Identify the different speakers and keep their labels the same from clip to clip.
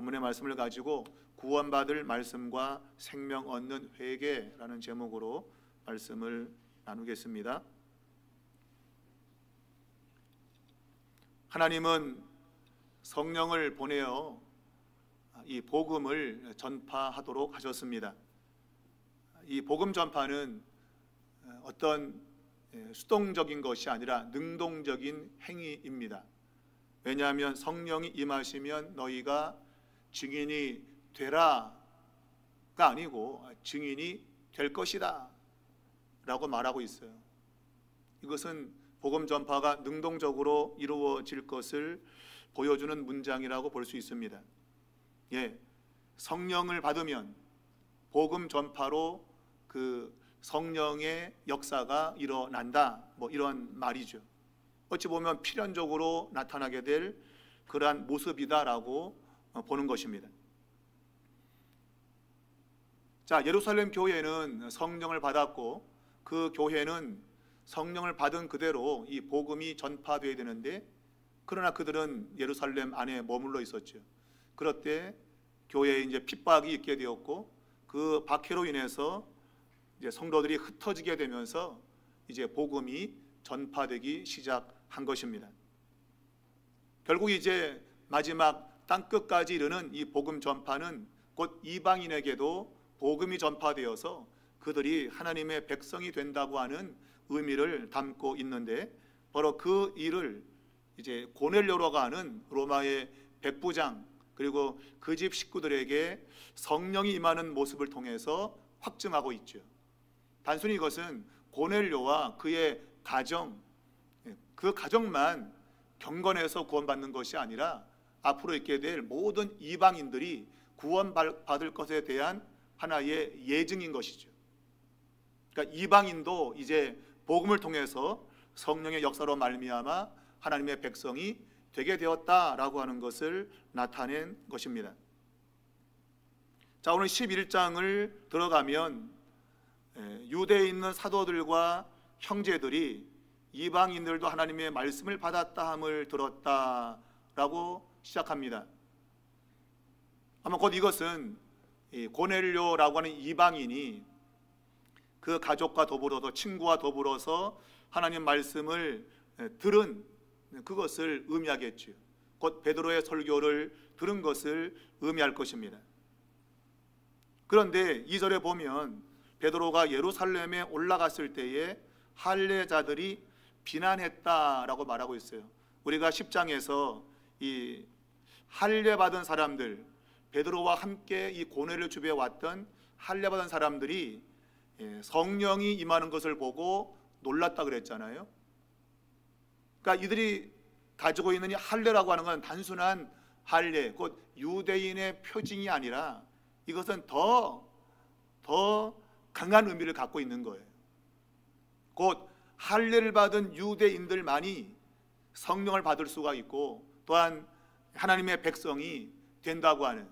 Speaker 1: 본문의 말씀을 가지고 구원받을 말씀과 생명 얻는 회개라는 제목으로 말씀을 나누겠습니다. 하나님은 성령을 보내어 이 복음을 전파하도록 하셨습니다. 이 복음 전파는 어떤 수동적인 것이 아니라 능동적인 행위입니다. 왜냐하면 성령이 임하시면 너희가 증인이 되라가 아니고 증인이 될 것이다 라고 말하고 있어요. 이것은 복음 전파가 능동적으로 이루어질 것을 보여주는 문장이라고 볼 수 있습니다. 성령을 받으면 복음 전파로 그 성령의 역사가 일어난다, 이런 말이죠. 어찌 보면 필연적으로 나타나게 될 그러한 모습이다라고 보는 것입니다. 자, 예루살렘 교회는 성령을 받았고 그 교회는 성령을 받은 그대로 이 복음이 전파되어야 되는데, 그러나 그들은 예루살렘 안에 머물러 있었죠. 그럴 때 교회에 이제 핍박이 있게 되었고, 그 박해로 인해서 이제 성도들이 흩어지게 되면서 이제 복음이 전파되기 시작한 것입니다. 결국 이제 마지막 땅끝까지 이르는 이 복음 전파는 곧 이방인에게도 복음이 전파되어서 그들이 하나님의 백성이 된다고 하는 의미를 담고 있는데, 바로 그 일을 이제 고넬료라고 하는 로마의 백부장 그리고 그 집 식구들에게 성령이 임하는 모습을 통해서 확증하고 있죠. 단순히 이것은 고넬료와 그의 가정, 그 가정만 경건해서 구원받는 것이 아니라 앞으로 있게 될 모든 이방인들이 구원받을 것에 대한 하나의 예증인 것이죠. 그러니까 이방인도 이제 복음을 통해서 성령의 역사로 말미암아 하나님의 백성이 되게 되었다라고 하는 것을 나타낸 것입니다. 자, 오늘 11장을 들어가면 유대에 있는 사도들과 형제들이 이방인들도 하나님의 말씀을 받았다 함을 들었다라고 시작합니다. 아마 곧 이것은 고넬료라고 하는 이방인이 그 가족과 더불어서 친구와 더불어서 하나님 말씀을 들은 그것을 의미하겠지요. 곧 베드로의 설교를 들은 것을 의미할 것입니다. 그런데 2절에 보면 베드로가 예루살렘에 올라갔을 때에 할례자들이 비난했다라고 말하고 있어요. 우리가 10장에서 이 할례 받은 사람들, 베드로와 함께 이 고넬료 집에 왔던 할례 받은 사람들이 성령이 임하는 것을 보고 놀랐다 그랬잖아요. 그러니까 이들이 가지고 있는 이 할례라고 하는 건 단순한 할례, 곧 유대인의 표징이 아니라 이것은 더 강한 의미를 갖고 있는 거예요. 곧 할례를 받은 유대인들만이 성령을 받을 수가 있고 또한 하나님의 백성이 된다고 하는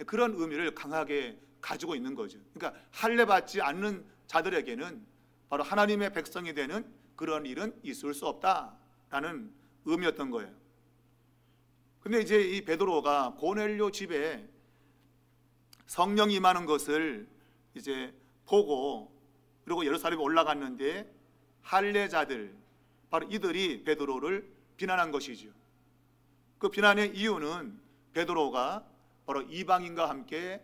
Speaker 1: 그런 의미를 강하게 가지고 있는 거죠. 그러니까 할례 받지 않는 자들에게는 바로 하나님의 백성이 되는 그런 일은 있을 수 없다라는 의미였던 거예요. 근데 이제 이 베드로가 고넬료 집에 성령이 임하는 것을 이제 보고 그리고 예루살렘에 올라갔는데 할례자들, 바로 이들이 베드로를 비난한 것이죠. 그 비난의 이유는 베드로가 바로 이방인과 함께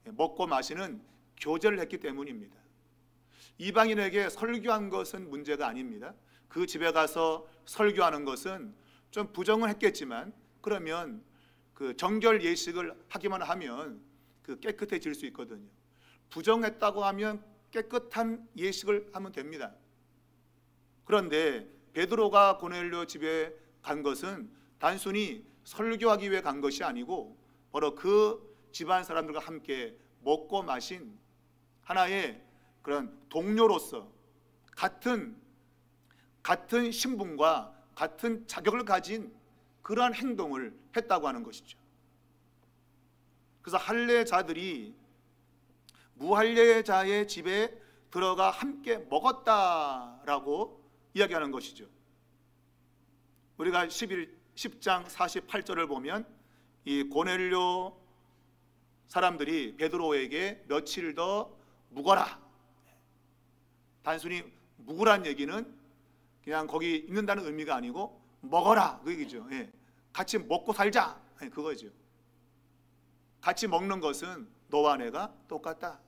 Speaker 1: 먹고 마시는 교제를 했기 때문입니다. 이방인에게 설교한 것은 문제가 아닙니다. 그 집에 가서 설교하는 것은 좀 부정은 했겠지만, 그러면 그 정결 예식을 하기만 하면 그 깨끗해질 수 있거든요. 부정했다고 하면 깨끗한 예식을 하면 됩니다. 그런데 베드로가 고넬료 집에 간 것은 단순히 설교하기 위해 간 것이 아니고 바로 그 집안 사람들과 함께 먹고 마신 하나의 그런 동료로서 같은 신분과 같은 자격을 가진 그러한 행동을 했다고 하는 것이죠. 그래서 할례자들이 무할례자의 집에 들어가 함께 먹었다라고 이야기하는 것이죠. 우리가 10장 48절을 보면 이 고넬료 사람들이 베드로에게 며칠 더 묵어라. 단순히 묵으란 얘기는 그냥 거기 있는다는 의미가 아니고 먹어라 그 얘기죠. 예. 같이 먹고 살자. 예, 그거죠. 같이 먹는 것은 너와 내가 똑같다.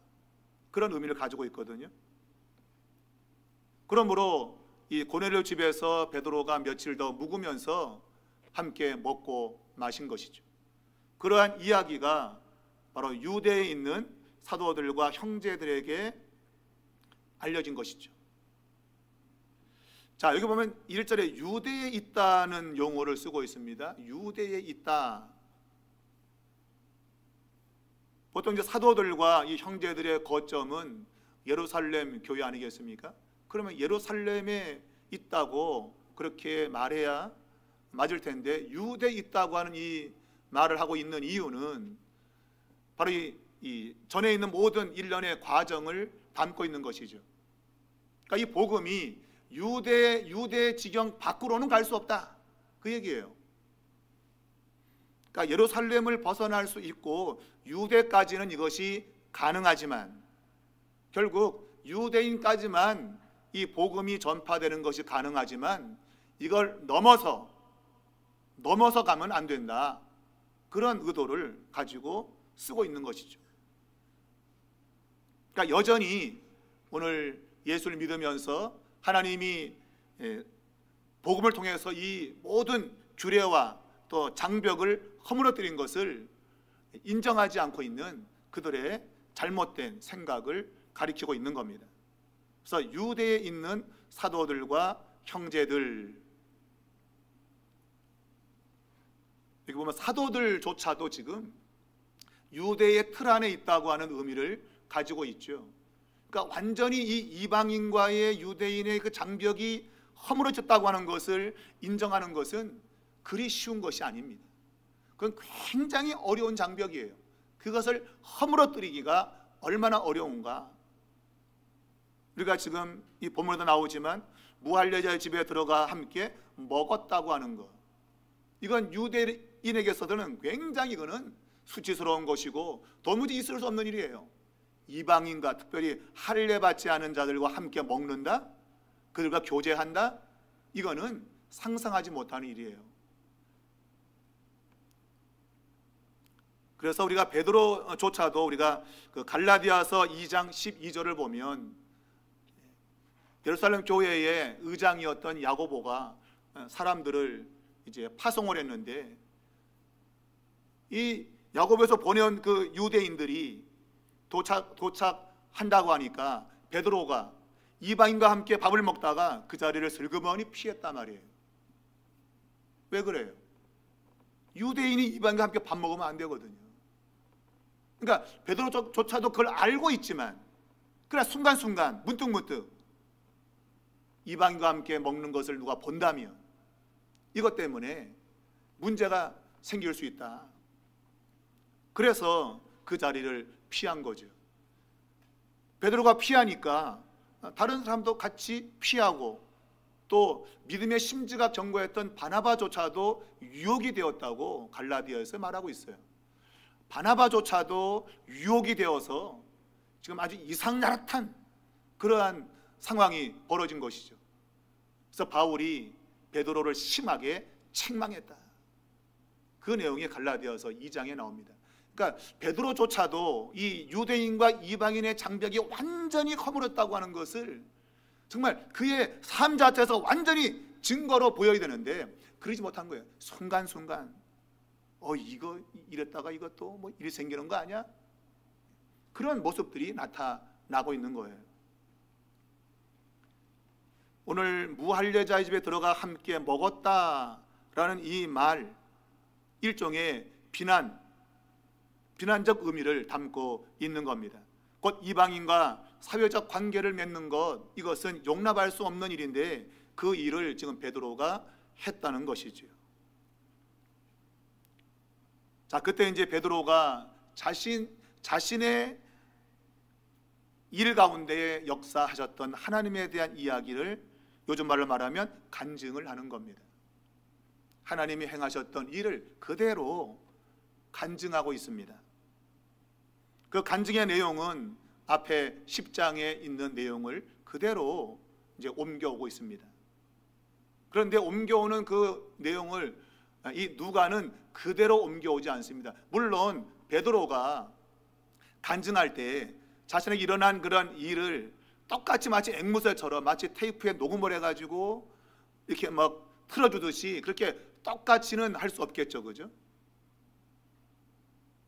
Speaker 1: 그런 의미를 가지고 있거든요. 그러므로 이 고넬료 집에서 베드로가 며칠 더 묵으면서 함께 먹고 마신 것이죠. 그러한 이야기가 바로 유대에 있는 사도들과 형제들에게 알려진 것이죠. 자, 여기 보면 1절에 유대에 있다는 용어를 쓰고 있습니다. 유대에 있다. 보통 이제 사도들과 이 형제들의 거점은 예루살렘 교회 아니겠습니까? 그러면 예루살렘에 있다고 그렇게 말해야 맞을 텐데, 유대에 있다고 하는 이 말을 하고 있는 이유는 바로 이 전에 있는 모든 일련의 과정을 담고 있는 것이죠. 그러니까 이 복음이 유대 지경 밖으로는 갈 수 없다, 그 얘기예요. 그러니까 예루살렘을 벗어날 수 있고 유대까지는 이것이 가능하지만, 결국 유대인까지만 이 복음이 전파되는 것이 가능하지만 이걸 넘어서 가면 안 된다, 그런 의도를 가지고 쓰고 있는 것이죠. 그러니까 여전히 오늘 예수를 믿으면서 하나님이 복음을 통해서 이 모든 규례와 또 장벽을 허물어뜨린 것을 인정하지 않고 있는 그들의 잘못된 생각을 가리키고 있는 겁니다. 그래서 유대에 있는 사도들과 형제들, 여기 보면 사도들조차도 지금 유대의 틀 안에 있다고 하는 의미를 가지고 있죠. 그러니까 완전히 이 이방인과의 유대인의 그 장벽이 허물어졌다고 하는 것을 인정하는 것은 그리 쉬운 것이 아닙니다. 그건 굉장히 어려운 장벽이에요. 그것을 허물어뜨리기가 얼마나 어려운가. 우리가 지금 이 본문에도 나오지만 무할례자의 집에 들어가 함께 먹었다고 하는 것, 이건 유대인에게서는 굉장히 이거는 수치스러운 것이고 도무지 있을 수 없는 일이에요. 이방인과 특별히 할례 받지 않은 자들과 함께 먹는다, 그들과 교제한다, 이거는 상상하지 못하는 일이에요. 그래서 우리가 베드로조차도 우리가 그 갈라디아서 2장 12절을 보면 예루살렘 교회의 의장이었던 야고보가 사람들을 이제 파송을 했는데, 이 야고보에서 보내온 그 유대인들이 도착한다고 하니까 베드로가 이방인과 함께 밥을 먹다가 그 자리를 슬그머니 피했단 말이에요. 왜 그래요? 유대인이 이방인과 함께 밥 먹으면 안 되거든요. 그러니까 베드로조차도 그걸 알고 있지만, 그러나 순간순간 문득문득 이방인과 함께 먹는 것을 누가 본다면 이것 때문에 문제가 생길 수 있다. 그래서 그 자리를 피한 거죠. 베드로가 피하니까 다른 사람도 같이 피하고, 또 믿음의 심지가 견고했던 바나바조차도 유혹이 되었다고 갈라디아에서 말하고 있어요. 바나바조차도 유혹이 되어서 지금 아주 이상야릇한 그러한 상황이 벌어진 것이죠. 그래서 바울이 베드로를 심하게 책망했다, 그 내용이 갈라디아서 2장에 나옵니다. 그러니까 베드로조차도 이 유대인과 이방인의 장벽이 완전히 허물었다고 하는 것을 정말 그의 삶 자체에서 완전히 증거로 보여야 되는데 그러지 못한 거예요. 순간순간 이거 이랬다가 이것도 뭐 일이 생기는 거 아니야? 그런 모습들이 나타나고 있는 거예요. 오늘 무할례자의 집에 들어가 함께 먹었다라는 이 말, 일종의 비난적 의미를 담고 있는 겁니다. 곧 이방인과 사회적 관계를 맺는 것, 이것은 용납할 수 없는 일인데 그 일을 지금 베드로가 했다는 것이죠. 자, 그때 이제 베드로가 자신의 일 가운데 역사하셨던 하나님에 대한 이야기를 요즘 말로 말하면 간증을 하는 겁니다. 하나님이 행하셨던 일을 그대로 간증하고 있습니다. 그 간증의 내용은 앞에 10장에 있는 내용을 그대로 이제 옮겨오고 있습니다. 그런데 옮겨오는 그 내용을 이 누가는 그대로 옮겨오지 않습니다. 물론 베드로가 간증할 때 자신에게 일어난 그런 일을 똑같이 마치 앵무새처럼 마치 테이프에 녹음을 해가지고 이렇게 막 틀어주듯이 그렇게 똑같이는 할 수 없겠죠, 그죠?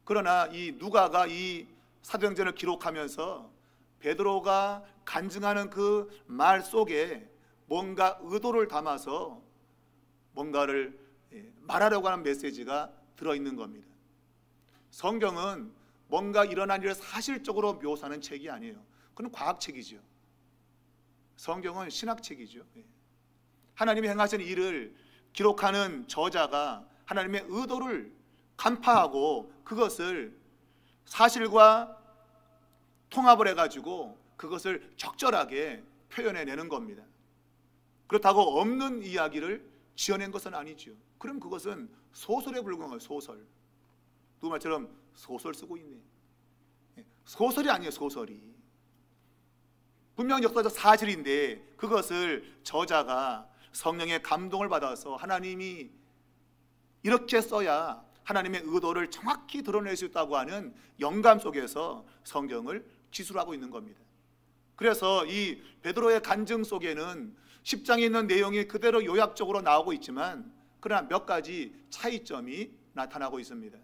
Speaker 1: 그러나 이 누가가 이 사도행전을 기록하면서 베드로가 간증하는 그 말 속에 뭔가 의도를 담아서 뭔가를 말하려고 하는 메시지가 들어있는 겁니다. 성경은 뭔가 일어난 일을 사실적으로 묘사하는 책이 아니에요. 그건 과학책이죠. 성경은 신학책이죠. 하나님이 행하신 일을 기록하는 저자가 하나님의 의도를 간파하고 그것을 사실과 통합을 해가지고 그것을 적절하게 표현해내는 겁니다. 그렇다고 없는 이야기를 지어낸 것은 아니죠. 그럼 그것은 소설에 불과한 거예요. 소설. 누구 말처럼 소설 쓰고 있네. 소설이 아니에요. 소설이. 분명 역사적 사실인데 그것을 저자가 성령의 감동을 받아서 하나님이 이렇게 써야 하나님의 의도를 정확히 드러낼 수 있다고 하는 영감 속에서 성경을 기술하고 있는 겁니다. 그래서 이 베드로의 간증 속에는 10장에 있는 내용이 그대로 요약적으로 나오고 있지만 그러나 몇 가지 차이점이 나타나고 있습니다.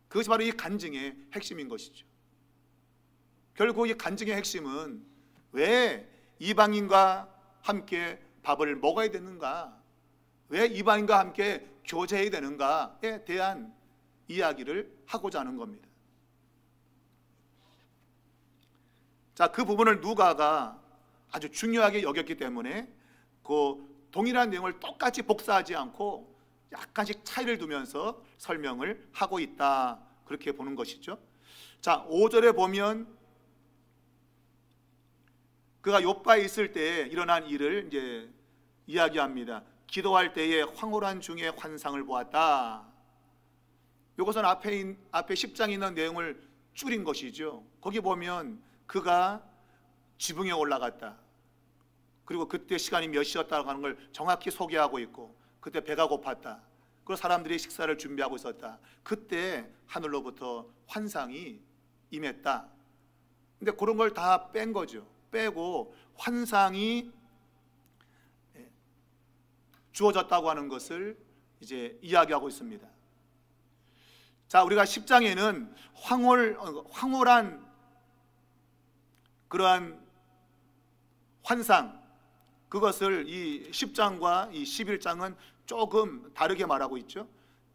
Speaker 1: 그것이 바로 이 간증의 핵심인 것이죠. 결국 이 간증의 핵심은 왜 이방인과 함께 밥을 먹어야 되는가, 왜 이방인과 함께 교제해야 되는가에 대한 이야기를 하고자 하는 겁니다. 자, 그 부분을 누가가 아주 중요하게 여겼기 때문에 그 동일한 내용을 똑같이 복사하지 않고 약간씩 차이를 두면서 설명을 하고 있다, 그렇게 보는 것이죠. 자, 5절에 보면 그가 요바에 있을 때 일어난 일을 이제 이야기합니다. 기도할 때에 황홀한 중에 환상을 보았다. 이것은 앞에 10장에 있는 내용을 줄인 것이죠. 거기 보면 그가 지붕에 올라갔다. 그리고 그때 시간이 몇 시였다고 하는 걸 정확히 소개하고 있고, 그때 배가 고팠다. 그리고 사람들이 식사를 준비하고 있었다. 그때 하늘로부터 환상이 임했다. 근데 그런 걸 다 뺀 거죠. 빼고 환상이 주어졌다고 하는 것을 이제 이야기하고 있습니다. 자, 우리가 10장에는 황홀한 그러한 환상, 그것을 이 10장과 이 11장은 조금 다르게 말하고 있죠.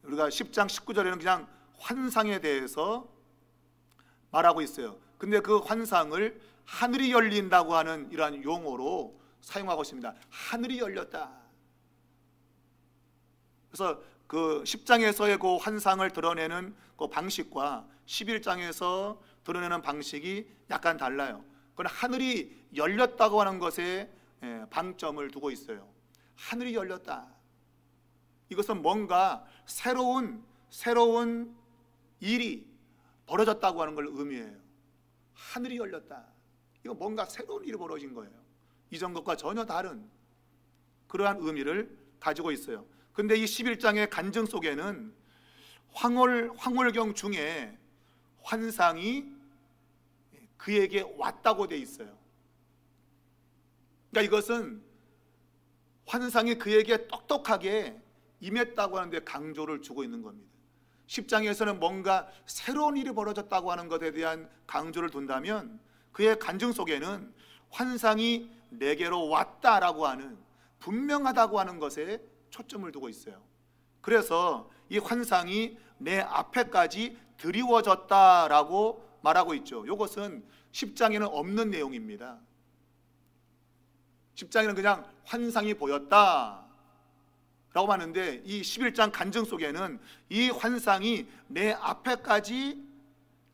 Speaker 1: 우리가 10장 19절에는 그냥 환상에 대해서 말하고 있어요. 근데 그 환상을 하늘이 열린다고 하는 이러한 용어로 사용하고 있습니다. 하늘이 열렸다. 그래서 그 10장에서의 그 환상을 드러내는 그 방식과 11장에서 드러내는 방식이 약간 달라요. 그건 하늘이 열렸다고 하는 것에 방점을 두고 있어요. 하늘이 열렸다. 이것은 뭔가 새로운 일이 벌어졌다고 하는 걸 의미해요. 하늘이 열렸다. 이거 뭔가 새로운 일이 벌어진 거예요. 이전 것과 전혀 다른 그러한 의미를 가지고 있어요. 근데 이 11장의 간증 속에는 황홀경 중에 환상이 그에게 왔다고 돼 있어요. 그러니까 이것은 환상이 그에게 똑똑하게 임했다고 하는데 강조를 주고 있는 겁니다. 10장에서는 뭔가 새로운 일이 벌어졌다고 하는 것에 대한 강조를 둔다면 그의 간증 속에는 환상이 내게로 왔다라고 하는, 분명하다고 하는 것에 초점을 두고 있어요. 그래서 이 환상이 내 앞에까지 드리워졌다라고 말하고 있죠. 이것은 10장에는 없는 내용입니다. 10장에는 그냥 환상이 보였다 라고 하는데 이 11장 간증 속에는 이 환상이 내 앞에까지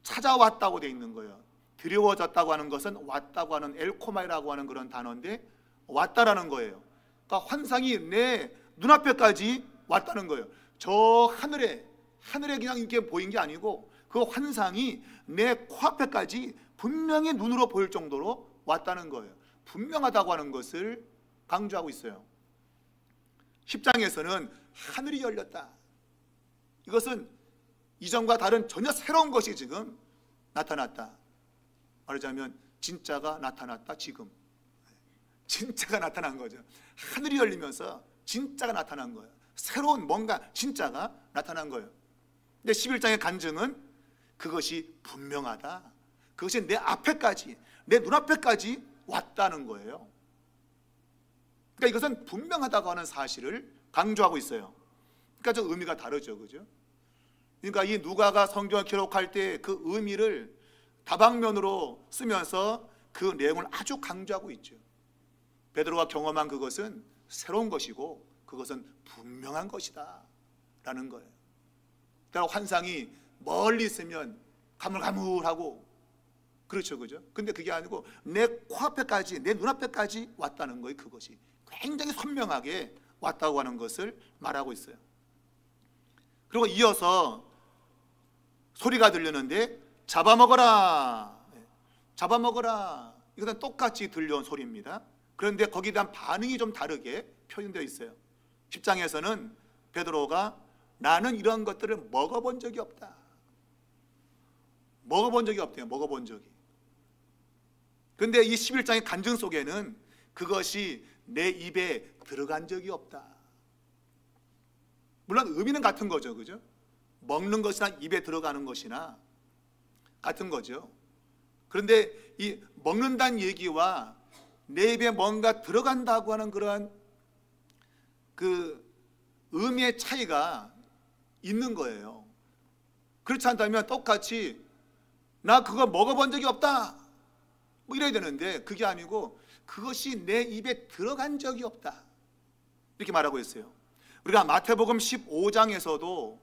Speaker 1: 찾아왔다고 되어 있는 거예요. 드리워졌다고 하는 것은 왔다고 하는 엘코마이라고 하는 그런 단어인데 왔다라는 거예요. 그러니까 환상이 내 눈앞에까지 왔다는 거예요. 저 하늘에 그냥 이렇게 보인 게 아니고 그 환상이 내 코앞에까지 분명히 눈으로 보일 정도로 왔다는 거예요. 분명하다고 하는 것을 강조하고 있어요. 10장에서는 하늘이 열렸다. 이것은 이전과 다른 전혀 새로운 것이 지금 나타났다. 말하자면 진짜가 나타났다. 지금 진짜가 나타난 거죠. 하늘이 열리면서 진짜가 나타난 거예요. 새로운 뭔가 진짜가 나타난 거예요. 근데 11장의 간증은 그것이 분명하다. 그것이 내 앞에까지, 내 눈앞에까지 왔다는 거예요. 그러니까 이것은 분명하다고 하는 사실을 강조하고 있어요. 그러니까 좀 의미가 다르죠, 그죠? 그러니까 이 누가가 성경을 기록할 때 그 의미를 다방면으로 쓰면서 그 내용을 아주 강조하고 있죠. 베드로가 경험한 그것은 새로운 것이고 그것은 분명한 것이다 라는 거예요. 그러니까 환상이 멀리 있으면 가물가물하고 그렇죠, 그죠? 근데 그게 아니고 내 코앞에까지, 내 눈앞에까지 왔다는 거예요. 그것이 굉장히 선명하게 왔다고 하는 것을 말하고 있어요. 그리고 이어서 소리가 들리는데 잡아먹어라, 잡아먹어라. 이것은 똑같이 들려온 소리입니다. 그런데 거기에 대한 반응이 좀 다르게 표현되어 있어요. 10장에서는 베드로가 나는 이런 것들을 먹어본 적이 없다. 먹어본 적이 없대요. 먹어본 적이. 그런데 이 11장의 간증 속에는 그것이 내 입에 들어간 적이 없다. 물론 의미는 같은 거죠, 그죠? 먹는 것이나 입에 들어가는 것이나 같은 거죠. 그런데 이 먹는다는 얘기와 내 입에 뭔가 들어간다고 하는 그러한 그 의미의 차이가 있는 거예요. 그렇지 않다면 똑같이 나 그거 먹어본 적이 없다 뭐 이래야 되는데 그게 아니고 그것이 내 입에 들어간 적이 없다 이렇게 말하고 있어요. 우리가 마태복음 15장에서도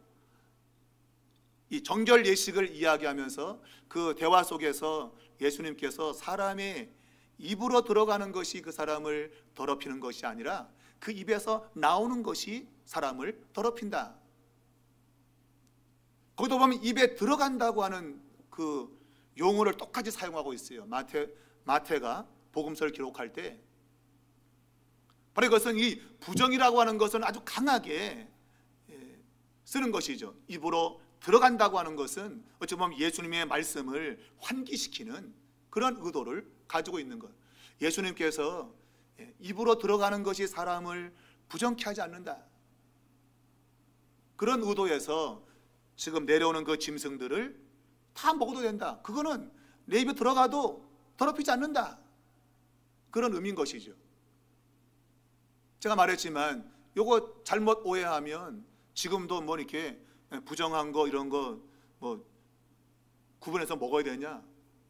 Speaker 1: 이 정결 예식을 이야기하면서 그 대화 속에서 예수님께서 사람의 입으로 들어가는 것이 그 사람을 더럽히는 것이 아니라 그 입에서 나오는 것이 사람을 더럽힌다. 거기도 보면 입에 들어간다고 하는 그 용어를 똑같이 사용하고 있어요. 마태가 복음서를 기록할 때 바로 이것은 이 부정이라고 하는 것은 아주 강하게 쓰는 것이죠. 입으로 들어간다고 하는 것은 어찌 보면 예수님의 말씀을 환기시키는 그런 의도를 가지고 있는 것. 예수님께서 입으로 들어가는 것이 사람을 부정케 하지 않는다. 그런 의도에서 지금 내려오는 그 짐승들을 다 먹어도 된다. 그거는 내 입에 들어가도 더럽히지 않는다. 그런 의미인 것이죠. 제가 말했지만 요거 잘못 오해하면 지금도 뭐 이렇게 부정한 거 이런 거 뭐 구분해서 먹어야 되냐?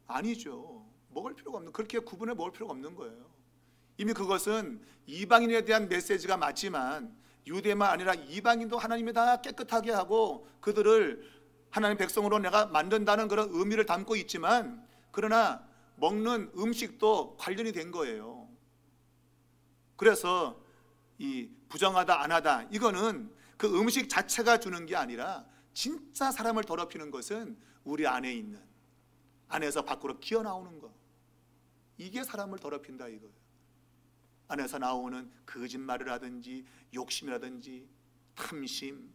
Speaker 1: 아니죠. 먹을 필요가 없는, 그렇게 구분해 먹을 필요가 없는 거예요. 이미 그것은 이방인에 대한 메시지가 맞지만 유대만 아니라 이방인도 하나님이 다 깨끗하게 하고 그들을 하나님의 백성으로 내가 만든다는 그런 의미를 담고 있지만 그러나 먹는 음식도 관련이 된 거예요. 그래서 이 부정하다 안 하다 이거는 그 음식 자체가 주는 게 아니라 진짜 사람을 더럽히는 것은 우리 안에 있는, 안에서 밖으로 기어나오는 것, 이게 사람을 더럽힌다 이거예요. 안에서 나오는 거짓말을 하든지 욕심이라든지 탐심,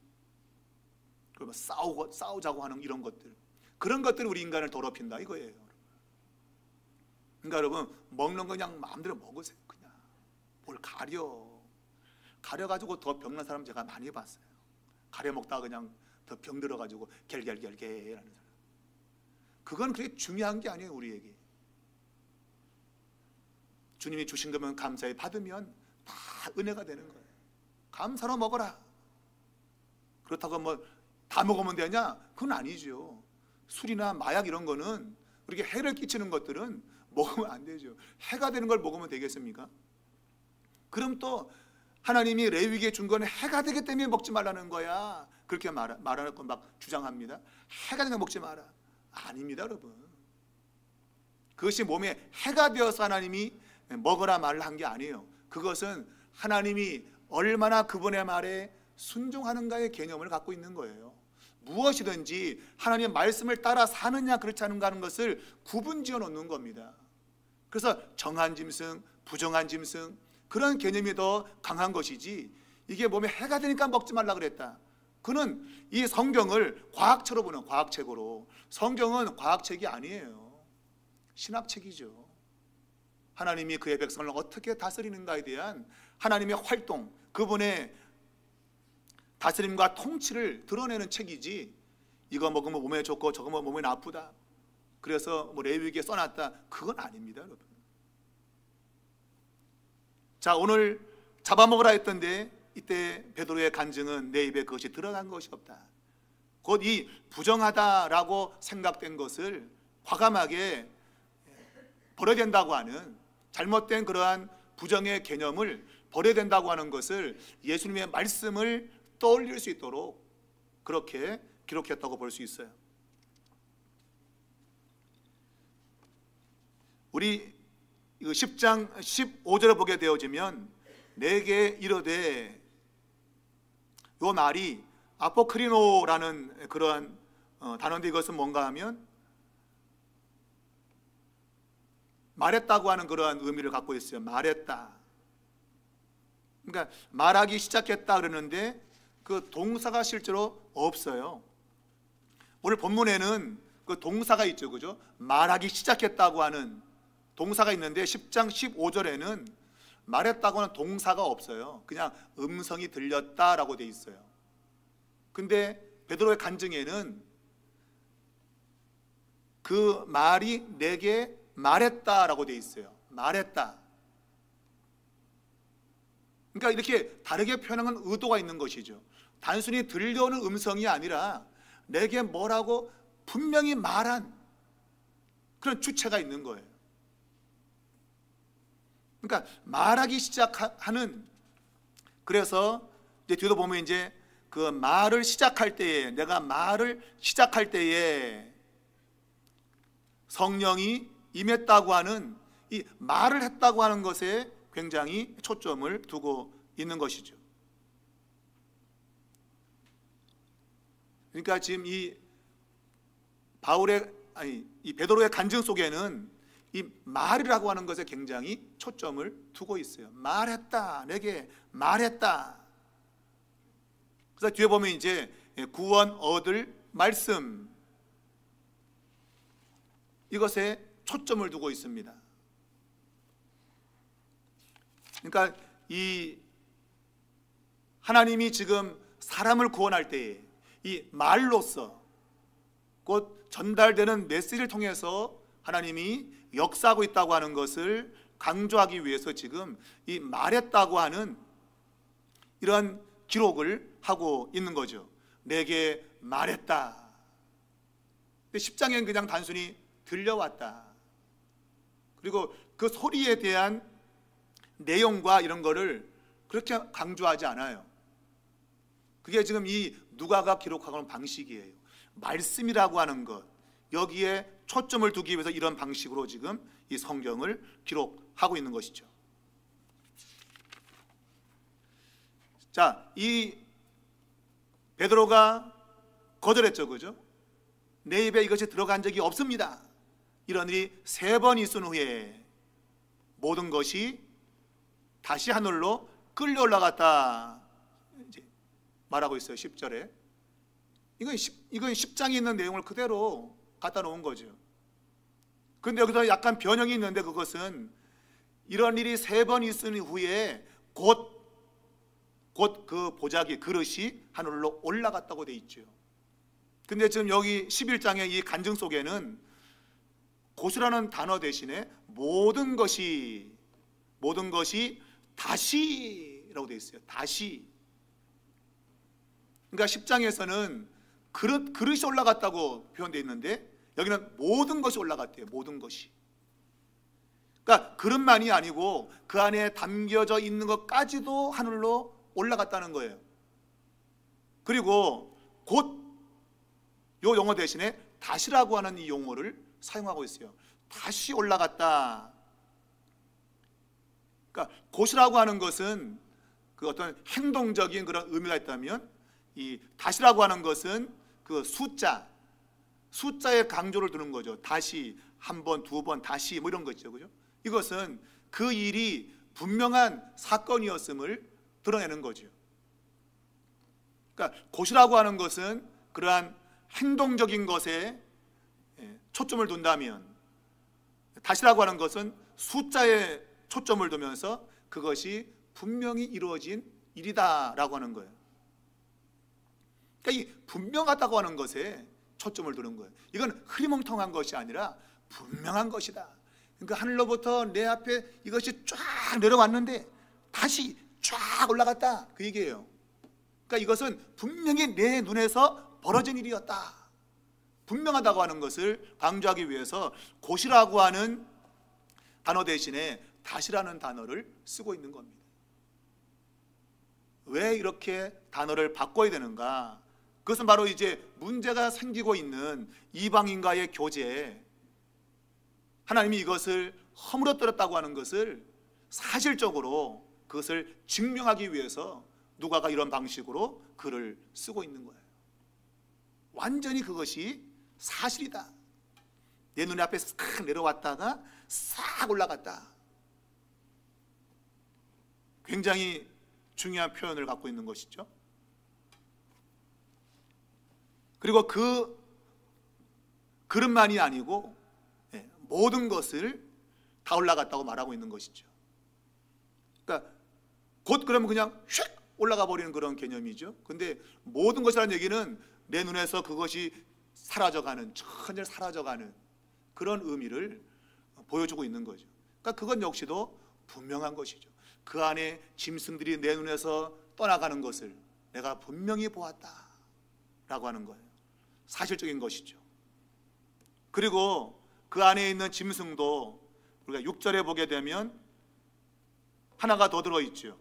Speaker 1: 그리고 싸우자고 하는 이런 것들, 그런 것들이 우리 인간을 더럽힌다 이거예요. 그러니까 여러분 먹는 거 그냥 마음대로 먹으세요. 그냥 뭘 가려가지고 더 병난 사람 제가 많이 봤어요. 가려 먹다가 그냥 더 병 들어가지고 겔겔겔겔 하는 사람. 그건 그렇게 중요한 게 아니에요. 우리에게 주님이 주신 거면 감사히 받으면 다 은혜가 되는 거예요. 감사로 먹어라. 그렇다고 뭐 다 먹으면 되냐? 그건 아니죠. 술이나 마약 이런 거는 우리에게 해를 끼치는 것들은 먹으면 안 되죠. 해가 되는 걸 먹으면 되겠습니까? 그럼 또 하나님이 레위기에 준 거는 해가 되기 때문에 먹지 말라는 거야. 그렇게 말하고 막 주장합니다. 해가 되는 거 먹지 마라. 아닙니다, 여러분. 그것이 몸에 해가 되어서 하나님이 먹으라 말을 한 게 아니에요. 그것은 하나님이 얼마나 그분의 말에 순종하는가의 개념을 갖고 있는 거예요. 무엇이든지 하나님의 말씀을 따라 사느냐 그렇지 않은가 하는 것을 구분지어 놓는 겁니다. 그래서 정한 짐승, 부정한 짐승 그런 개념이 더 강한 것이지, 이게 몸에 해가 되니까 먹지 말라 그랬다, 그는 이 성경을 과학책으로 보는, 과학책으로. 성경은 과학책이 아니에요. 신학책이죠. 하나님이 그의 백성을 어떻게 다스리는가에 대한 하나님의 활동, 그분의 다스림과 통치를 드러내는 책이지, 이거 먹으면 몸에 좋고 저거 먹으면 몸에 나쁘다, 그래서 뭐 레위기에 써놨다, 그건 아닙니다, 여러분. 자, 오늘 잡아먹으라 했던데 이때 베드로의 간증은 내 입에 그것이 들어간 것이 없다. 곧 이 부정하다라고 생각된 것을 과감하게 버려야 된다고 하는, 잘못된 그러한 부정의 개념을 버려야 된다고 하는 것을 예수님의 말씀을 떠올릴 수 있도록 그렇게 기록했다고 볼 수 있어요. 우리 10장 15절을 보게 되어지면 내게 이르되, 이 말이 아포크리노라는 그러한 단어인데, 이것은 뭔가 하면 말했다고 하는 그러한 의미를 갖고 있어요. 말했다. 그러니까 말하기 시작했다 그러는데 그 동사가 실제로 없어요. 오늘 본문에는 그 동사가 있죠, 그죠? 말하기 시작했다고 하는 동사가 있는데 10장 15절에는 말했다고 하는 동사가 없어요. 그냥 음성이 들렸다라고 돼 있어요. 근데 베드로의 간증에는 그 말이 내게 말했다라고 돼 있어요. 말했다. 그러니까 이렇게 다르게 표현하는 의도가 있는 것이죠. 단순히 들려오는 음성이 아니라 내게 뭐라고 분명히 말한 그런 주체가 있는 거예요. 그러니까 말하기 시작하는, 그래서 이제 뒤도 보면 이제 그 말을 시작할 때에, 내가 말을 시작할 때에 성령이 임했다고 하는, 이 말을 했다고 하는 것에 굉장히 초점을 두고 있는 것이죠. 그러니까 지금 이 베드로의 간증 속에는 이 말이라고 하는 것에 굉장히 초점을 두고 있어요. 말했다, 내게 말했다. 그래서 뒤에 보면 이제 구원 얻을 말씀, 이것에 초점을 두고 있습니다. 그러니까 이 하나님이 지금 사람을 구원할 때에 이 말로서, 곧 전달되는 메시지를 통해서 하나님이 역사하고 있다고 하는 것을 강조하기 위해서 지금 이 말했다고 하는 이런 기록을 하고 있는 거죠. 내게 말했다. 근데 10장에는 그냥 단순히 들려왔다. 그리고 그 소리에 대한 내용과 이런 거를 그렇게 강조하지 않아요. 그게 지금 이 누가가 기록하는 방식이에요. 말씀이라고 하는 것, 여기에 초점을 두기 위해서 이런 방식으로 지금 이 성경을 기록하고 있는 것이죠. 자, 이 베드로가 거절했죠, 그죠? 내 입에 이것이 들어간 적이 없습니다. 이런 일이 3번 있은 후에 모든 것이 다시 하늘로 끌려 올라갔다, 이제 말하고 있어요. 10절에. 이건 10장에 있는 내용을 그대로 갖다 놓은 거죠. 그런데 여기서 약간 변형이 있는데, 그것은 이런 일이 3번 있은 후에 곧 그 보자기, 그릇이 하늘로 올라갔다고 돼 있죠. 근데 지금 여기 11장의 이 간증 속에는 곧이라는 단어 대신에 모든 것이 다시라고 돼 있어요. 다시. 그러니까 10장에서는 그릇이 올라갔다고 표현되어 있는데 여기는 모든 것이 올라갔대요. 모든 것이. 그러니까 그릇만이 아니고 그 안에 담겨져 있는 것까지도 하늘로 올라갔다는 거예요. 그리고 곧 이 용어 대신에 다시라고 하는 이 용어를 사용하고 있어요. 다시 올라갔다. 그러니까 곧이라고 하는 것은 그 어떤 행동적인 그런 의미가 있다면, 이 다시라고 하는 것은 그 숫자에 강조를 두는 거죠. 다시, 한 번, 두 번, 다시 뭐 이런 거죠. 그죠? 이것은 그 일이 분명한 사건이었음을 드러내는 거죠. 그러니까 곧이라고 하는 것은 그러한 행동적인 것에 초점을 둔다면, 다시라고 하는 것은 숫자에 초점을 두면서 그것이 분명히 이루어진 일이다라고 하는 거예요. 그러니까 이 분명하다고 하는 것에 초점을 두는 거예요. 이건 흐리멍텅한 것이 아니라 분명한 것이다. 그러니까 하늘로부터 내 앞에 이것이 쫙 내려왔는데 다시 쫙 올라갔다, 그 얘기예요. 그러니까 이것은 분명히 내 눈에서 벌어진 일이었다. 분명하다고 하는 것을 강조하기 위해서 곧이라고 하는 단어 대신에 다시라는 단어를 쓰고 있는 겁니다. 왜 이렇게 단어를 바꿔야 되는가? 그것은 바로 이제 문제가 생기고 있는 이방인과의 교제, 하나님이 이것을 허물어뜨렸다고 하는 것을 사실적으로 그것을 증명하기 위해서 누가가 이런 방식으로 글을 쓰고 있는 거예요. 완전히 그것이 사실이다. 내 눈 앞에 싹 내려왔다가 싹 올라갔다. 굉장히 중요한 표현을 갖고 있는 것이죠. 그리고 그 그릇만이 아니고 모든 것을 다 올라갔다고 말하고 있는 것이죠. 그러니까 곧 그러면 그냥 휙 올라가 버리는 그런 개념이죠. 근데 모든 것이라는 얘기는 내 눈에서 그것이 사라져가는, 천천히 사라져가는 그런 의미를 보여주고 있는 거죠. 그러니까 그건 역시도 분명한 것이죠. 그 안에 짐승들이 내 눈에서 떠나가는 것을 내가 분명히 보았다 라고 하는 거예요. 사실적인 것이죠. 그리고 그 안에 있는 짐승도 우리가 6절에 보게 되면 하나가 더 들어있죠.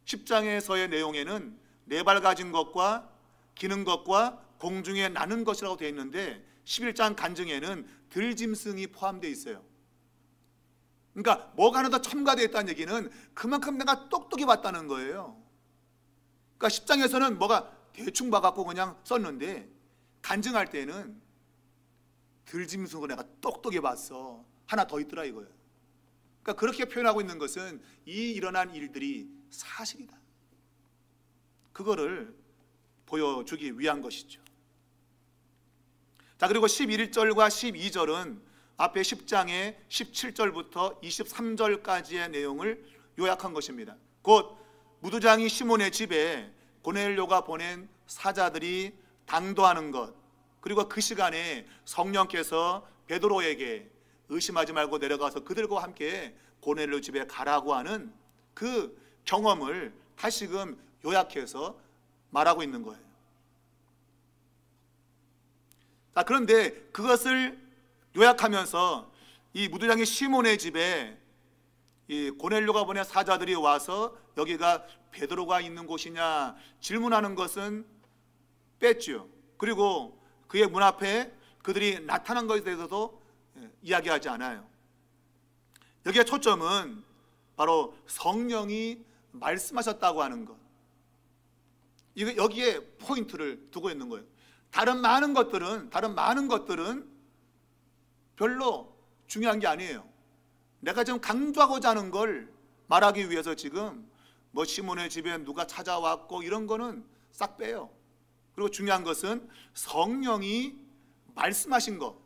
Speaker 1: 10장에서의 내용에는 네 발 가진 것과 기는 것과 공중에 나는 것이라고 되어 있는데 11장 간증에는 들짐승이 포함되어 있어요. 그러니까 뭐가 하나 더 첨가되어 있다는 얘기는 그만큼 내가 똑똑히 봤다는 거예요. 그러니까 10장에서는 뭐가 대충 봐갖고 그냥 썼는데 간증할 때는 들짐승을 내가 똑똑히 봤어, 하나 더 있더라 이거예요. 그러니까 그렇게 표현하고 있는 것은 이 일어난 일들이 사실이다, 그거를 보여주기 위한 것이죠. 자, 그리고 11절과 12절은 앞에 10장의 17절부터 23절까지의 내용을 요약한 것입니다. 곧 무두장이 시몬의 집에 고넬료가 보낸 사자들이 당도하는 것, 그리고 그 시간에 성령께서 베드로에게 의심하지 말고 내려가서 그들과 함께 고넬료 집에 가라고 하는 그 경험을 다시금 요약해서 말하고 있는 거예요. 자, 그런데 그것을 요약하면서 이 무두장의 시몬의 집에 이 고넬료가 보낸 사자들이 와서 여기가 베드로가 있는 곳이냐 질문하는 것은 뺐죠. 그리고 그의 문 앞에 그들이 나타난 것에 대해서도 이야기하지 않아요. 여기에 초점은 바로 성령이 말씀하셨다고 하는 것, 여기에 포인트를 두고 있는 거예요. 다른 많은 것들은 별로 중요한 게 아니에요. 내가 지금 강조하고자 하는 걸 말하기 위해서 지금 뭐 시몬의 집에 누가 찾아왔고 이런 거는 싹 빼요. 그리고 중요한 것은 성령이 말씀하신 것,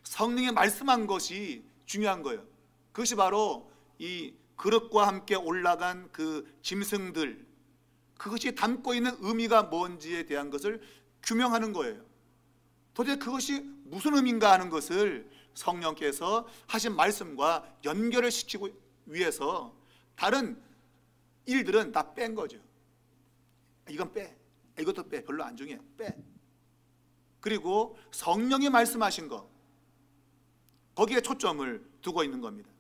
Speaker 1: 성령이 말씀한 것이 중요한 거예요. 그것이 바로 이 그릇과 함께 올라간 그 짐승들, 그것이 담고 있는 의미가 뭔지에 대한 것을 규명하는 거예요. 도대체 그것이 무슨 의미인가 하는 것을 성령께서 하신 말씀과 연결을 시키고 위해서 다른 일들은 다 뺀 거죠. 이건 빼, 이것도 빼, 별로 안 중요해, 빼. 그리고 성령이 말씀하신 것, 거기에 초점을 두고 있는 겁니다.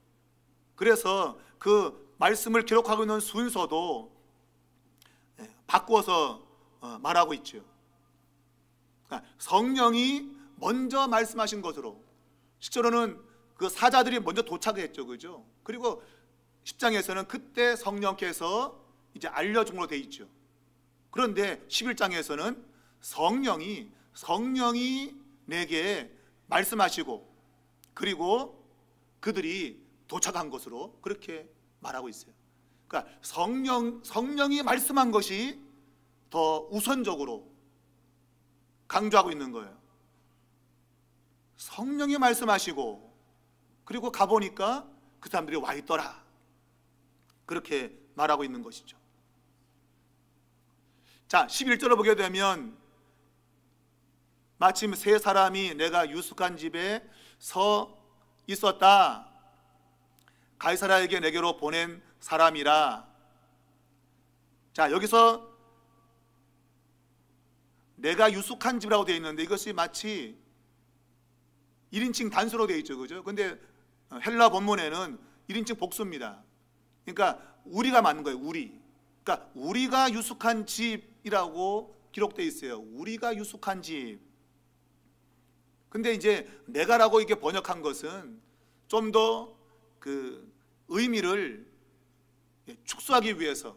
Speaker 1: 그래서 그 말씀을 기록하고 있는 순서도 바꾸어서 말하고 있죠. 성령이 먼저 말씀하신 것으로, 실제로는 그 사자들이 먼저 도착했죠, 그죠? 그리고 10장에서는 그때 성령께서 이제 알려준 걸로 돼 있죠. 그런데 11장에서는 성령이 내게 말씀하시고 그리고 그들이 도착한 것으로 그렇게 말하고 있어요. 그러니까 성령이 말씀한 것이 더 우선적으로 강조하고 있는 거예요. 성령이 말씀하시고 그리고 가보니까 그 사람들이 와 있더라, 그렇게 말하고 있는 것이죠. 자, 11절을 보게 되면 마침 세 사람이 내가 유숙한 집에 서 있었다. 가이사라에게 내게로 보낸 사람이라. 자, 여기서 내가 유숙한 집이라고 되어 있는데 이것이 마치 1인칭 단수로 되어 있죠, 그죠? 근데 헬라 본문에는 1인칭 복수입니다. 그러니까 우리가 맞는 거예요, 우리. 그러니까 우리가 유숙한 집이라고 기록되어 있어요. 우리가 유숙한 집. 근데 이제 내가라고 이렇게 번역한 것은 좀 더 그 의미를 축소하기 위해서,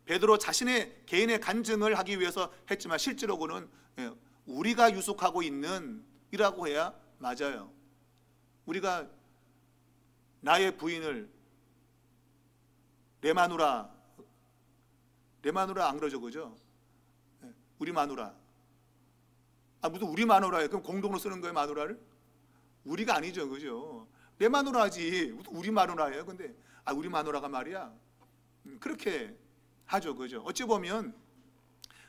Speaker 1: 베드로 자신의 개인의 간증을 하기 위해서 했지만 실제로는 우리가 유숙하고 있는 이라고 해야 맞아요. 우리가 나의 부인을 내 마누라 안 그러죠, 그죠? 우리 마누라. 무슨 우리 마누라예요? 그럼 공동으로 쓰는 거예요, 마누라를? 우리가 아니죠, 그죠? 내 마누라지, 무슨 우리 마누라예요? 근데 우리 마누라가 말이야, 그렇게 하죠, 그죠? 어찌 보면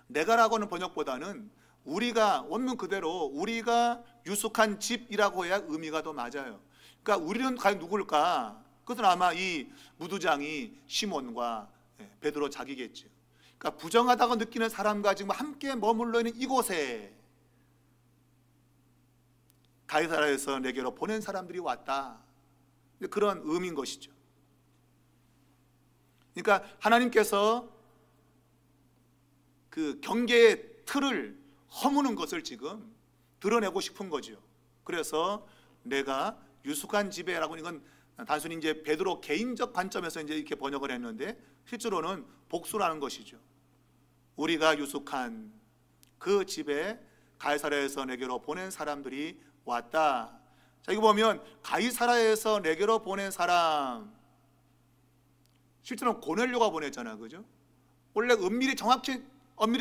Speaker 1: 내가라고 하는 번역보다는 우리가, 원문 그대로 우리가 유숙한 집이라고 해야 의미가 더 맞아요. 그러니까 우리는 과연 누굴까? 그것은 아마 이 무두장이 시몬과 베드로 자기겠죠. 그러니까 부정하다고 느끼는 사람과 지금 함께 머물러 있는 이곳에 가이사라에서 내게로 보낸 사람들이 왔다, 그런 의미인 것이죠. 그러니까 하나님께서 그 경계의 틀을 허무는 것을 지금 드러내고 싶은 거죠. 그래서 내가 유숙한 집에라고, 이건 단순히 이제 베드로 개인적 관점에서 이제 이렇게 번역을 했는데 실제로는 복수라는 것이죠. 우리가 유숙한 그 집에 가이사라에서 내게로 보낸 사람들이 왔다. 자, 이거 보면 가이사라에서 내게로 보낸 사람, 실제로는 고넬료가 보냈잖아, 그죠? 원래 엄밀히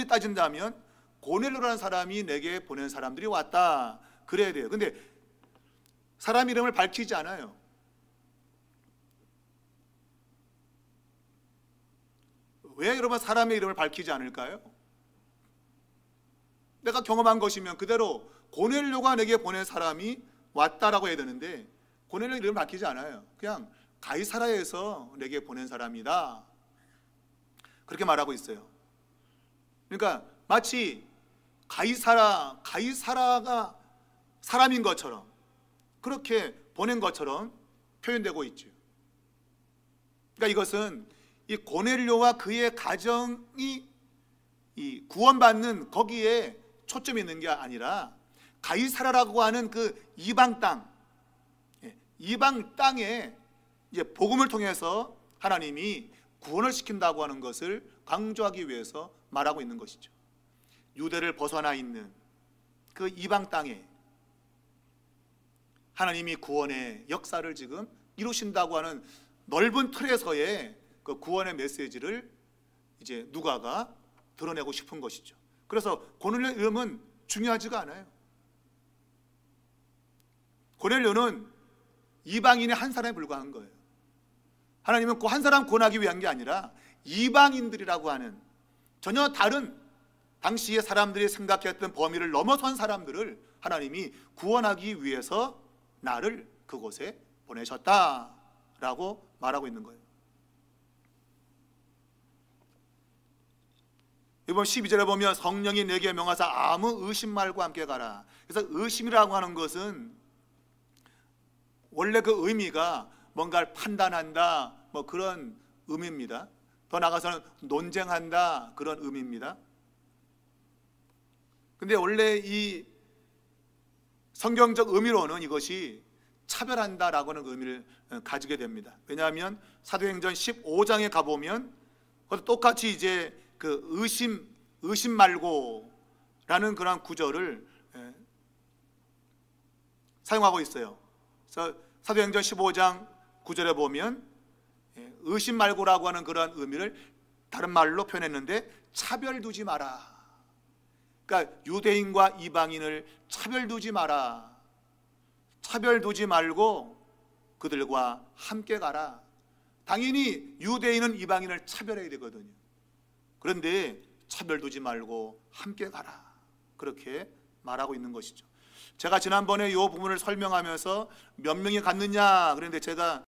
Speaker 1: 따진다면 고넬료라는 사람이 내게 보낸 사람들이 왔다, 그래야 돼요. 근데 사람 이름을 밝히지 않아요. 왜 여러분 사람의 이름을 밝히지 않을까요? 내가 경험한 것이면 그대로 고넬료가 내게 보낸 사람이 왔다라고 해야 되는데 고넬료 이름을 밝히지 않아요. 그냥 가이사라에서 내게 보낸 사람이다, 그렇게 말하고 있어요. 그러니까 마치 가이사라가 사람인 것처럼, 그렇게 보낸 것처럼 표현되고 있죠. 그러니까 이것은 이 고넬료와 그의 가정이 이 구원받는 거기에 초점이 있는 게 아니라 가이사라라고 하는 그 이방 땅에 이제 복음을 통해서 하나님이 구원을 시킨다고 하는 것을 강조하기 위해서 말하고 있는 것이죠. 유대를 벗어나 있는 그 이방 땅에 하나님이 구원의 역사를 지금 이루신다고 하는 넓은 틀에서의 그 구원의 메시지를 이제 누가가 드러내고 싶은 것이죠. 그래서 고넬료 이름은 중요하지가 않아요. 고넬료는 이방인의 한 사람에 불과한 거예요. 하나님은 그 한 사람 구원하기 위한 게 아니라 이방인들이라고 하는 전혀 다른 당시의 사람들이 생각했던 범위를 넘어선 사람들을 하나님이 구원하기 위해서 나를 그곳에 보내셨다라고 말하고 있는 거예요. 이번 12절에 보면 성령이 내게 명하사 아무 의심 말고 함께 가라. 그래서 의심이라고 하는 것은 원래 그 의미가 뭔가를 판단한다, 뭐 그런 의미입니다. 더 나아가서는 논쟁한다, 그런 의미입니다. 근데 원래 이 성경적 의미로는 이것이 차별한다라고 하는 의미를 가지게 됩니다. 왜냐하면 사도행전 15장에 가보면 똑같이 이제 그 의심 말고 라는 그런 구절을 사용하고 있어요. 그래서 사도행전 15장 9절에 보면 의심 말고라고 하는 그런 의미를 다른 말로 표현했는데 차별 두지 마라. 그러니까 유대인과 이방인을 차별 두지 마라. 차별 두지 말고 그들과 함께 가라. 당연히 유대인은 이방인을 차별해야 되거든요. 그런데 차별 두지 말고 함께 가라. 그렇게 말하고 있는 것이죠. 제가 지난번에 이 부분을 설명하면서 몇 명이 갔느냐 그런데 제가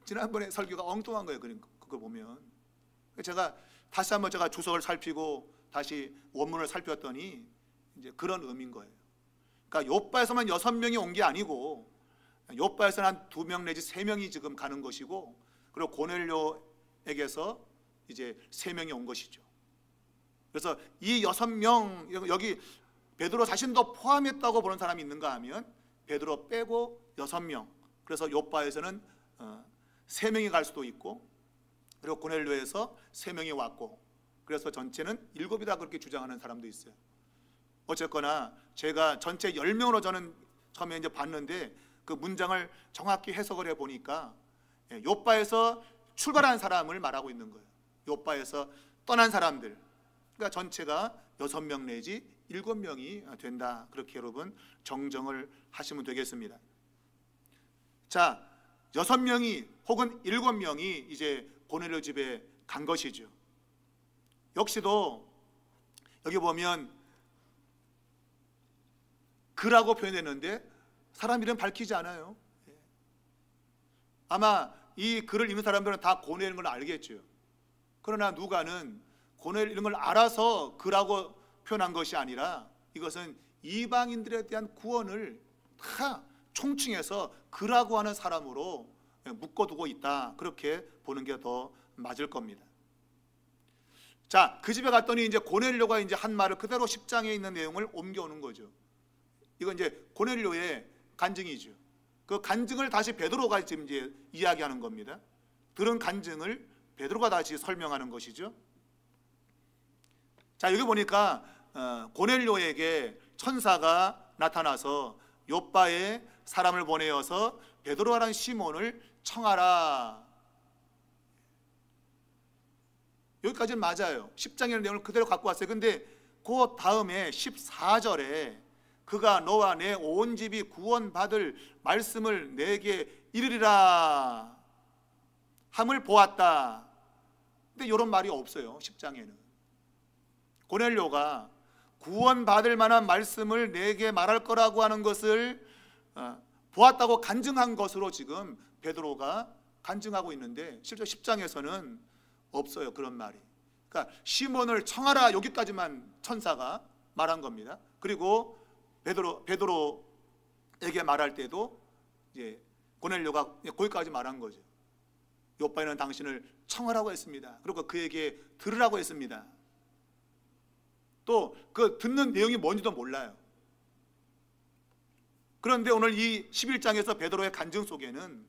Speaker 1: 지난번에 설교가 엉뚱한 거예요. 그거 보면 제가 다시 한번 제가 주석을 살피고 다시 원문을 살폈더니 이제 그런 의미인 거예요. 그러니까 요바에서만 6명이 온 게 아니고 요바에서는 한 2명 내지 3명이 지금 가는 것이고 그리고 고넬료에게서 이제 3명이 온 것이죠. 그래서 이 6명 여기 베드로 자신도 포함했다고 보는 사람이 있는가 하면 베드로 빼고 6명. 그래서 요바에서는 3명이 갈 수도 있고 그리고 고넬료에서 3명이 왔고 그래서 전체는 7이다 그렇게 주장하는 사람도 있어요. 어쨌거나 제가 전체 10명으로 저는 처음에 이제 봤는데 그 문장을 정확히 해석을 해보니까 요바에서 출발한 사람을 말하고 있는 거예요. 요바에서 떠난 사람들, 그러니까 전체가 6명 내지 7명이 된다. 그렇게 여러분 정정을 하시면 되겠습니다. 자, 6명이 혹은 7명이 이제 고넬료 집에 간 것이죠. 역시도 여기 보면 그라고 표현했는데 사람 이름 밝히지 않아요. 아마 이 글을 읽는 사람들은 다 고넬인 걸 알겠죠. 그러나 누가는 고넬 이런 걸 알아서 그라고 표현한 것이 아니라 이것은 이방인들에 대한 구원을 다 총칭해서 그라고 하는 사람으로 묶어두고 있다. 그렇게 보는 게 더 맞을 겁니다. 자, 그 집에 갔더니 이제 고넬료가 이제 한 말을 그대로 10장에 있는 내용을 옮겨오는 거죠. 이건 이제 고넬료의 간증이죠. 그 간증을 다시 베드로가 지금 이제 이야기하는 겁니다. 들은 간증을 베드로가 다시 설명하는 것이죠. 자, 여기 보니까 고넬료에게 천사가 나타나서 요바에 사람을 보내어서 베드로라는 시몬을 청하라. 여기까지는 맞아요. 10장의 내용을 그대로 갖고 왔어요. 근데 그 다음에 14절에 그가 너와 내 온 집이 구원받을 말씀을 내게 이르리라 함을 보았다. 근데 이런 말이 없어요. 10장에는 고넬료가 구원받을 만한 말씀을 내게 말할 거라고 하는 것을 보았다고 간증한 것으로 지금 베드로가 간증하고 있는데 실제 10장에서는 없어요. 그런 말이. 그러니까 시몬을 청하라 여기까지만 천사가 말한 겁니다. 그리고 베드로에게 말할 때도 이제 고넬료가 거기까지 말한 거죠. 요바에는 당신을 청하라고 했습니다. 그리고 그에게 들으라고 했습니다. 또 그 듣는 내용이 뭔지도 몰라요. 그런데 오늘 이 11장에서 베드로의 간증 속에는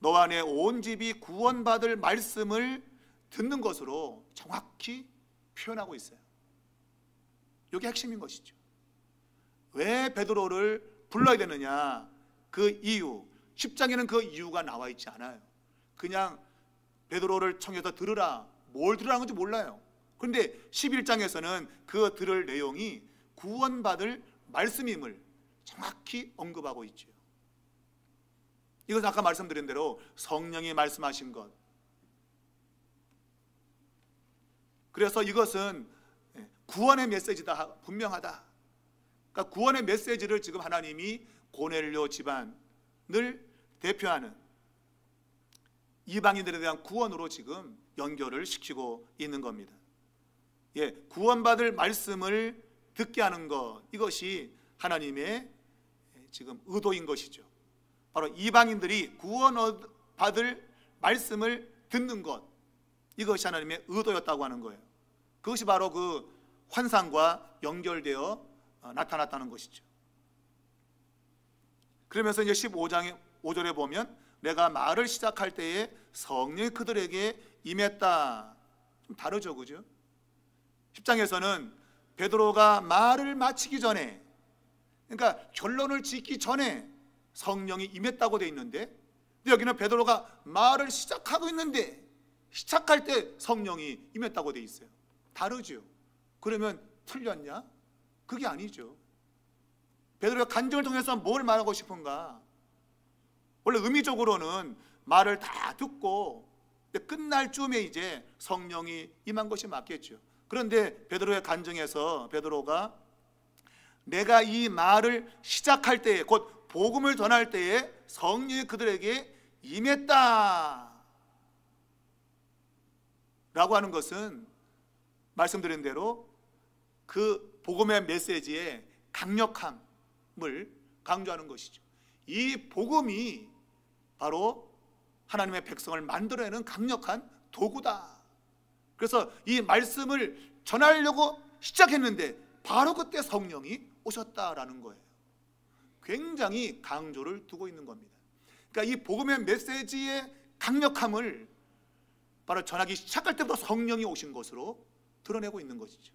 Speaker 1: 너와 내 온 집이 구원받을 말씀을 듣는 것으로 정확히 표현하고 있어요. 이게 핵심인 것이죠. 왜 베드로를 불러야 되느냐? 그 이유, 10장에는 그 이유가 나와 있지 않아요. 그냥 베드로를 청해서 들으라, 뭘 들으라는 건지 몰라요. 그런데 11장에서는 그 들을 내용이 구원받을 말씀임을 정확히 언급하고 있죠. 이것은 아까 말씀드린 대로 성령이 말씀하신 것. 그래서 이것은 구원의 메시지다, 분명하다. 그러니까 구원의 메시지를 지금 하나님이 고넬료 집안을 대표하는 이방인들에 대한 구원으로 지금 연결을 시키고 있는 겁니다. 구원받을 말씀을 듣게 하는 것, 이것이 하나님의 지금 의도인 것이죠. 바로 이방인들이 구원받을 말씀을 듣는 것, 이것이 하나님의 의도였다고 하는 거예요. 그것이 바로 그 환상과 연결되어 나타났다는 것이죠. 그러면서 이제 15장의 5절에 보면 내가 말을 시작할 때에 성령이 그들에게 임했다. 좀 다르죠, 그죠? 10장에서는 베드로가 말을 마치기 전에, 그러니까 결론을 짓기 전에 성령이 임했다고 되어 있는데, 근데 여기는 베드로가 말을 시작하고 있는데 시작할 때 성령이 임했다고 되어 있어요. 다르죠. 그러면 틀렸냐? 그게 아니죠. 베드로가 간증을 통해서 뭘 말하고 싶은가? 원래 의미적으로는 말을 다 듣고 끝날 쯤에 이제 성령이 임한 것이 맞겠죠. 그런데 베드로의 간증에서 베드로가 내가 이 말을 시작할 때에, 곧 복음을 전할 때에 성령이 그들에게 임했다 라고 하는 것은 말씀드린 대로 그 복음의 메시지의 강력함을 강조하는 것이죠. 이 복음이 바로 하나님의 백성을 만들어내는 강력한 도구다. 그래서 이 말씀을 전하려고 시작했는데 바로 그때 성령이 오셨다라는 거예요. 굉장히 강조를 두고 있는 겁니다. 그러니까 이 복음의 메시지의 강력함을 바로 전하기 시작할 때부터 성령이 오신 것으로 드러내고 있는 것이죠.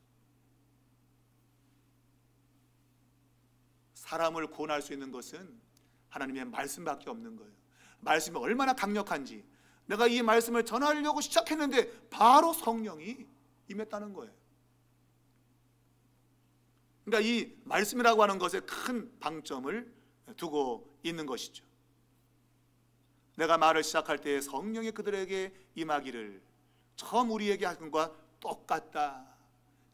Speaker 1: 사람을 구원할 수 있는 것은 하나님의 말씀밖에 없는 거예요. 말씀이 얼마나 강력한지, 내가 이 말씀을 전하려고 시작했는데 바로 성령이 임했다는 거예요. 그러니까 이 말씀이라고 하는 것에 큰 방점을 두고 있는 것이죠. 내가 말을 시작할 때 성령이 그들에게 임하기를, 처음 우리에게 하신 것과 똑같다.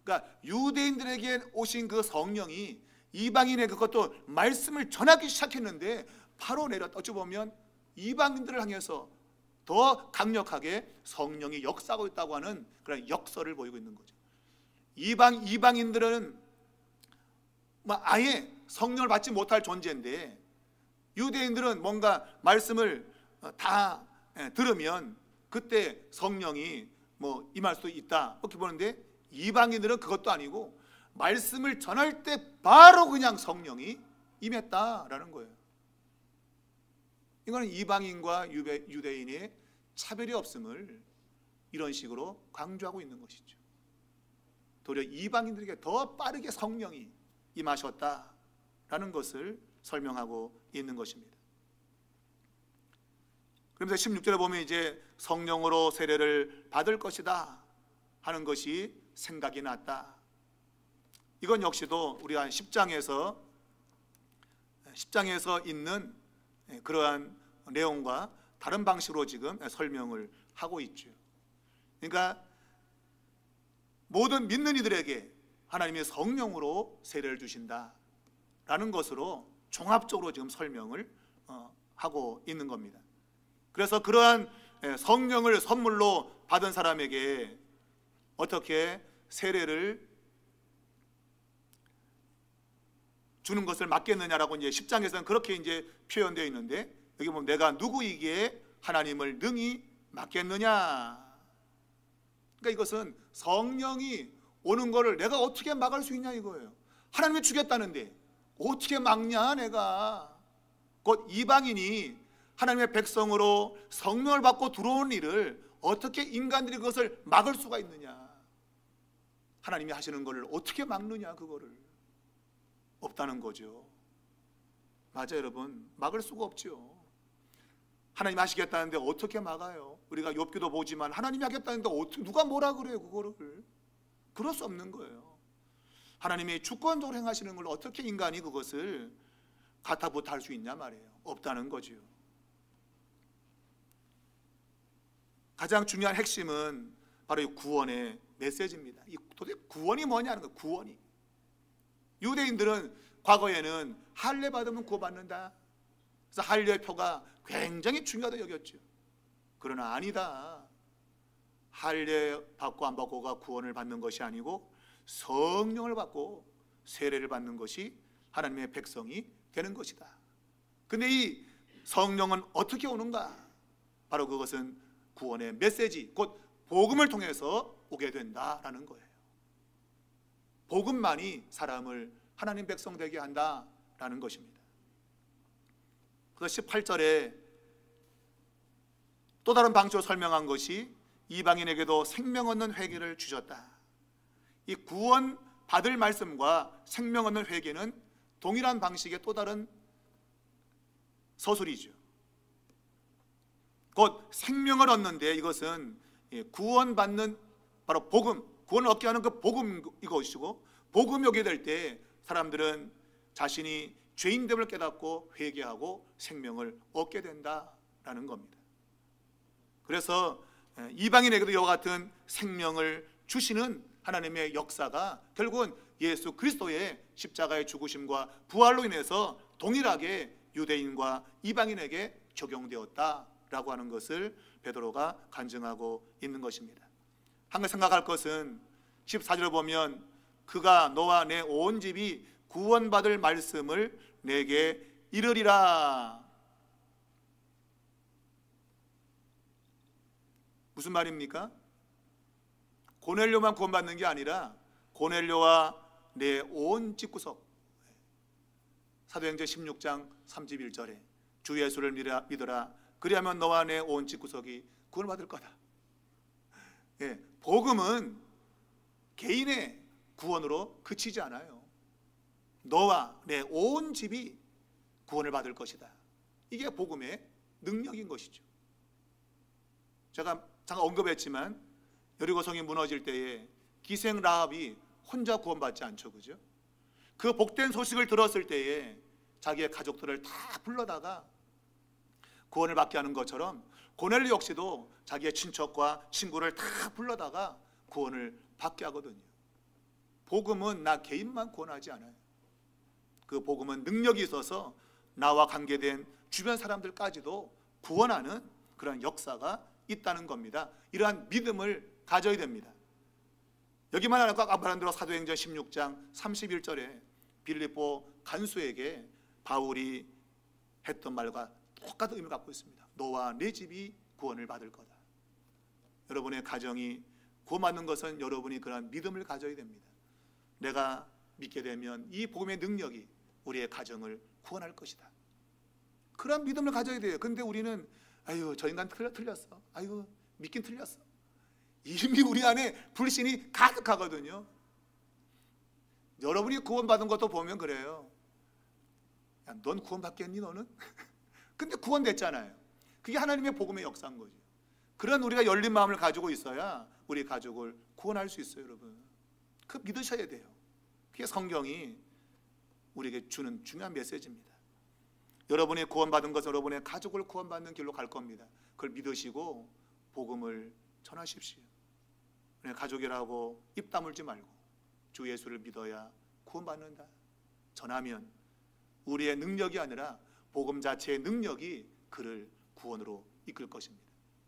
Speaker 1: 그러니까 유대인들에게 오신 그 성령이 이방인의 그것도 말씀을 전하기 시작했는데 바로 내렸다. 어찌 보면 이방인들을 향해서 더 강력하게 성령이 역사하고 있다고 하는 그런 역설을 보이고 있는 거죠. 이방인들은 아예 성령을 받지 못할 존재인데, 유대인들은 뭔가 말씀을 다 들으면 그때 성령이 임할 수 있다, 이렇게 보는데, 이방인들은 그것도 아니고 말씀을 전할 때 바로 그냥 성령이 임했다라는 거예요. 이거는 이방인과 유대인의 차별이 없음을 이런 식으로 강조하고 있는 것이죠. 도리어 이방인들에게 더 빠르게 성령이 임하셨다라는 것을 설명하고 있는 것입니다. 그러면서 16절에 보면 이제 성령으로 세례를 받을 것이다 하는 것이 생각이 났다. 이건 역시도 우리가 10장에서 있는 그러한 내용과 다른 방식으로 지금 설명을 하고 있죠. 그러니까 모든 믿는 이들에게 하나님이 성령으로 세례를 주신다라는 것으로 종합적으로 지금 설명을 하고 있는 겁니다. 그래서 그러한 성령을 선물로 받은 사람에게 어떻게 세례를 주는 것을 맡겠느냐라고 이제 10장에서는 그렇게 이제 표현되어 있는데, 여기 보면 내가 누구에게 하나님을 능히 맡겠느냐. 그러니까 이것은 성령이 오는 것을 내가 어떻게 막을 수 있냐 이거예요. 하나님이 주겠다는데 어떻게 막냐 내가. 곧 이방인이 하나님의 백성으로 성령을 받고 들어온 일을 어떻게 인간들이 그것을 막을 수가 있느냐. 하나님이 하시는 것을 어떻게 막느냐, 그거를. 없다는 거죠. 맞아요, 여러분. 막을 수가 없죠. 하나님이 하시겠다는데 어떻게 막아요? 우리가 욥기도 보지만 하나님이 하겠다는데 어떻게, 누가 뭐라 그래요 그거를. 그럴 수 없는 거예요. 하나님이 주권적으로 행하시는 걸 어떻게 인간이 그것을 가타부타할 수 있냐 말이에요. 없다는 거지요. 가장 중요한 핵심은 바로 이 구원의 메시지입니다. 이 도대체 구원이 뭐냐는 거예요. 구원이. 유대인들은 과거에는 할례 받으면 구원받는다. 그래서 할례의 표가 굉장히 중요하다 여겼죠. 그러나 아니다. 할례 받고 안 받고가 구원을 받는 것이 아니고 성령을 받고 세례를 받는 것이 하나님의 백성이 되는 것이다. 근데 이 성령은 어떻게 오는가? 바로 그것은 구원의 메시지, 곧 복음을 통해서 오게 된다라는 거예요. 복음만이 사람을 하나님 백성 되게 한다라는 것입니다. 그래서 18절에 또 다른 방식으로 설명한 것이 이방인에게도 생명 얻는 회개를 주셨다. 이 구원 받을 말씀과 생명 얻는 회개는 동일한 방식의 또 다른 서술이죠. 곧 생명을 얻는데 이것은 구원받는 바로 복음, 구원을 얻게 하는 그 복음 이것이고, 복음이 오게 될 때 사람들은 자신이 죄인됨을 깨닫고 회개하고 생명을 얻게 된다라는 겁니다. 그래서 이방인에게도 이와 같은 생명을 주시는 하나님의 역사가 결국은 예수 그리스도의 십자가의 죽으심과 부활로 인해서 동일하게 유대인과 이방인에게 적용되었다라고 하는 것을 베드로가 간증하고 있는 것입니다. 한 가지 생각할 것은 14절을 보면 그가 너와 내 온 집이 구원받을 말씀을 내게 이르리라. 무슨 말입니까? 고넬료만 구원받는 게 아니라 고넬료와 내 온 집구석. 사도행전 16장 31절에 주 예수를 믿으라. 그리하면 너와 내 온 집구석이 구원받을 거다. 복음은 개인의 구원으로 그치지 않아요. 너와 내 온 집이 구원을 받을 것이다. 이게 복음의 능력인 것이죠. 제가 잠깐 언급했지만 여리고성이 무너질 때에 기생 라합이 혼자 구원받지 않죠, 그죠? 그 복된 소식을 들었을 때에 자기의 가족들을 다 불러다가 구원을 받게 하는 것처럼 고넬료 역시도 자기의 친척과 친구를 다 불러다가 구원을 받게 하거든요. 복음은 나 개인만 구원하지 않아요. 그 복음은 능력이 있어서 나와 관계된 주변 사람들까지도 구원하는 그런 역사가 있다는 겁니다. 이러한 믿음을 가져야 됩니다. 여기만 하나 아까 말한 대로 사도행전 16장 31절에 빌립보 간수에게 바울이 했던 말과 똑같은 의미를 갖고 있습니다. 너와 내 집이 구원을 받을 거다. 여러분의 가정이 구원받는 것은 여러분이 그런 믿음을 가져야 됩니다. 내가 믿게 되면 이 복음의 능력이 우리의 가정을 구원할 것이다. 그런 믿음을 가져야 돼요. 근데 우리는 아유 저 인간 틀렸어. 아유 믿긴 틀렸어. 이미 우리 안에 불신이 가득하거든요. 여러분이 구원받은 것도 보면 그래요. 야, 넌 구원받겠니 너는? 근데 구원됐잖아요. 그게 하나님의 복음의 역사인 거죠. 그런 우리가 열린 마음을 가지고 있어야 우리 가족을 구원할 수 있어요, 여러분. 그 믿으셔야 돼요. 그게 성경이 우리에게 주는 중요한 메시지입니다. 여러분이 구원받은 것은 여러분의 가족을 구원받는 길로 갈 겁니다. 그걸 믿으시고 복음을 전하십시오. 가족이라고 입 다물지 말고 주 예수를 믿어야 구원받는다. 전하면 우리의 능력이 아니라 복음 자체의 능력이 그를 구원으로 이끌 것입니다.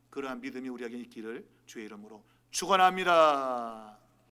Speaker 1: 그러한 믿음이 우리에게 있기를 주의 이름으로 축원합니다.